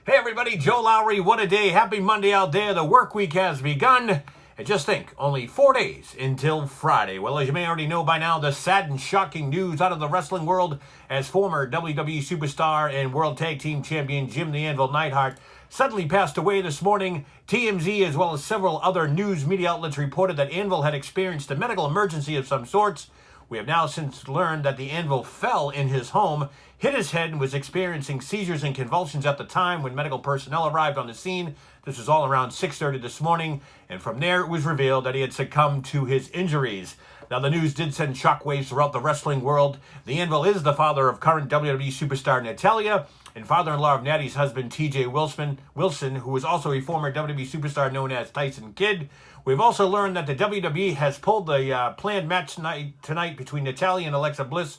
Hey everybody, Joe Lowry, what a day. Happy Monday out there. The work week has begun. And just think, only 4 days until Friday. Well, as you may already know by now, the sad and shocking news out of the wrestling world as former WWE superstar and World Tag Team Champion Jim the Anvil Neidhart suddenly passed away this morning. TMZ, as well as several other news media outlets, reported that Anvil had experienced a medical emergency of some sorts. We have now since learned that the Anvil fell in his home, hit his head, and was experiencing seizures and convulsions at the time when medical personnel arrived on the scene. This was all around 6:30 this morning, and from there it was revealed that he had succumbed to his injuries. Now, the news did send shockwaves throughout the wrestling world. The Anvil is the father of current WWE superstar Natalya, and father-in-law of Natty's husband, TJ Wilson, who was also a former WWE superstar known as Tyson Kidd. We've also learned that the WWE has pulled the planned match tonight between Natalya and Alexa Bliss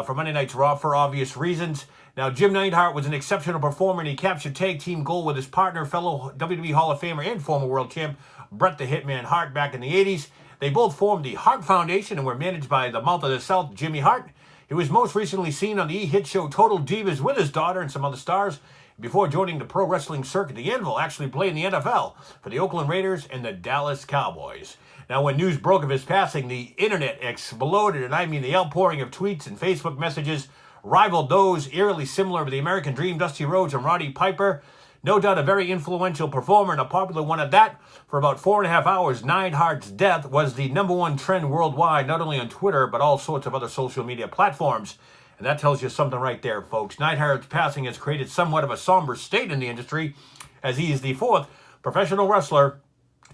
for Monday Night's Raw for obvious reasons. Now, Jim Neidhart was an exceptional performer, and he captured tag team gold with his partner, fellow WWE Hall of Famer and former world champ, Bret the Hitman Hart, back in the 80s. They both formed the Hart Foundation and were managed by the Mouth of the South, Jimmy Hart. He was most recently seen on the hit show Total Divas with his daughter and some other stars. Before joining the pro wrestling circuit, the Anvil actually played in the NFL for the Oakland Raiders and the Dallas Cowboys. Now, when news broke of his passing, the internet exploded, and I mean the outpouring of tweets and Facebook messages rivaled those eerily similar to the American Dream, Dusty Rhodes, and Roddy Piper. No doubt a very influential performer and a popular one at that. For about 4.5 hours, Neidhart's death was the #1 trend worldwide, not only on Twitter, but all sorts of other social media platforms. And that tells you something right there, folks. Neidhart's passing has created somewhat of a somber state in the industry, as he is the 4th professional wrestler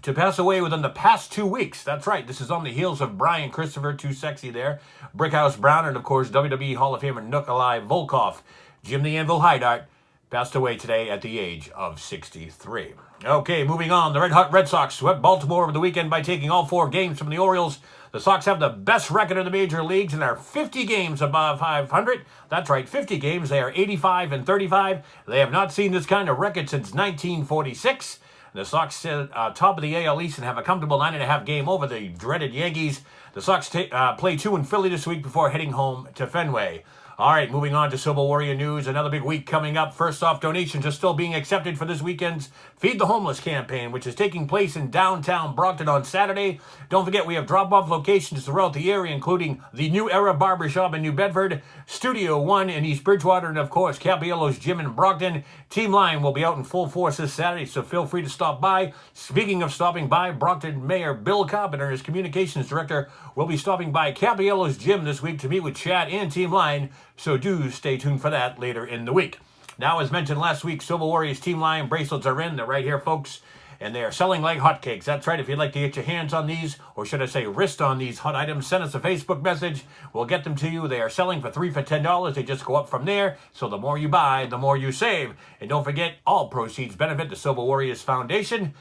to pass away within the past 2 weeks. That's right, this is on the heels of Brian Christopher, too sexy there, Brickhouse Brown, and of course WWE Hall of Famer Nikolai Volkov. Jim the Anvil Neidhart passed away today at the age of 63. Okay, moving on. The Red Hot Red Sox swept Baltimore over the weekend by taking all 4 games from the Orioles. The Sox have the best record in the major leagues and are 50 games above 500. That's right, 50 games. They are 85-35. They have not seen this kind of record since 1946. The Sox sit top of the AL East and have a comfortable 9.5 game over the dreaded Yankees. The Sox play 2 in Philly this week before heading home to Fenway. All right, moving on to Civil Warrior news. Another big week coming up. First off, donations are still being accepted for this weekend's Feed the Homeless campaign, which is taking place in downtown Brockton on Saturday. Don't forget, we have drop-off locations throughout the area, including the New Era Barbershop in New Bedford, Studio One in East Bridgewater, and of course, Capiello's Gym in Brockton. Team Line will be out in full force this Saturday, so feel free to stop by. Speaking of stopping by, Brockton Mayor Bill Carpenter, his communications director, will be stopping by Capiello's Gym this week to meet with Chad and Team Line. So do stay tuned for that later in the week. Now, as mentioned last week, Civil Warriors Team Lion bracelets are in. They're right here, folks. And they are selling like hotcakes. That's right. If you'd like to get your hands on these, or should I say wrist on these hot items, send us a Facebook message. We'll get them to you. They are selling for $3 for $10. They just go up from there. So the more you buy, the more you save. And don't forget, all proceeds benefit the Civil Warriors Foundation.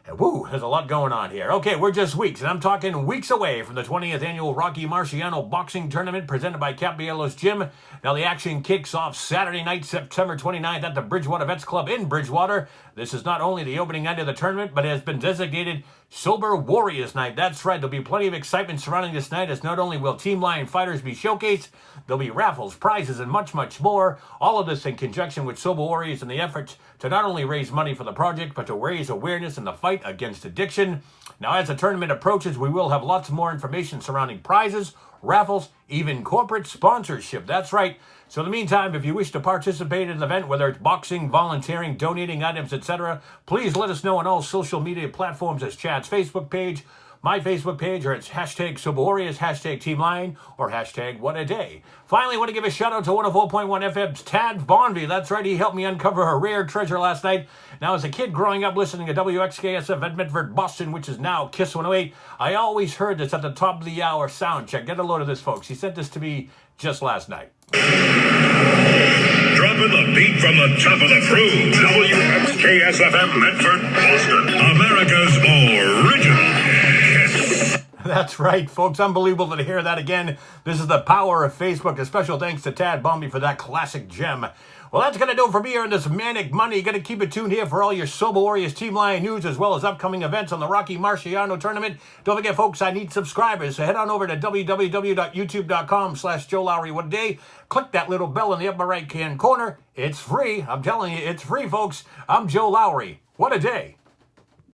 And woo, there's a lot going on here. Okay, we're just weeks, and I'm talking weeks away from the 20th annual Rocky Marciano boxing tournament presented by Capiello's Gym. Now, the action kicks off Saturday night, September 29th at the Bridgewater Vets Club in Bridgewater. This is not only the opening night of the tournament, but it has been designated Sober Warriors Night. That's right, there'll be plenty of excitement surrounding this night, as not only will Team Lion fighters be showcased, there'll be raffles, prizes, and much, much more. All of this in conjunction with Sober Warriors and the efforts to not only raise money for the project, but to raise awareness in the fight against addiction. Now, as the tournament approaches, we will have lots more information surrounding prizes, raffles, even corporate sponsorship. That's right. So in the meantime, if you wish to participate in an event, whether it's boxing, volunteering, donating items, etc., please let us know on all social media platforms as Chad's Facebook page, my Facebook page, or it's hashtag Sober Warriors, hashtag Team Lion, or hashtag What a Day. Finally, I want to give a shout out to 104.1 FM's Tad Bonvy. That's right, he helped me uncover a rare treasure last night. Now, as a kid growing up listening to WXKSF at Medford, Boston, which is now KISS 108, I always heard this at the top of the hour sound check. Get a load of this, folks. He sent this to me just last night. Dropping the beat from the top of the fruit. WXKSFM Medford, Boston, America's original. That's right, folks. Unbelievable to hear that again. This is the power of Facebook. A special thanks to Tad Bomby for that classic gem. Well, that's going to do it for me here in this Manic Monday. You're going to keep it tuned here for all your Sober Warriors Team Lion news as well as upcoming events on the Rocky Marciano tournament. Don't forget, folks, I need subscribers. So head on over to www.youtube.com/Joe Lowry What a Day. Click that little bell in the upper right-hand corner. It's free. I'm telling you, it's free, folks. I'm Joe Lowry. What a day.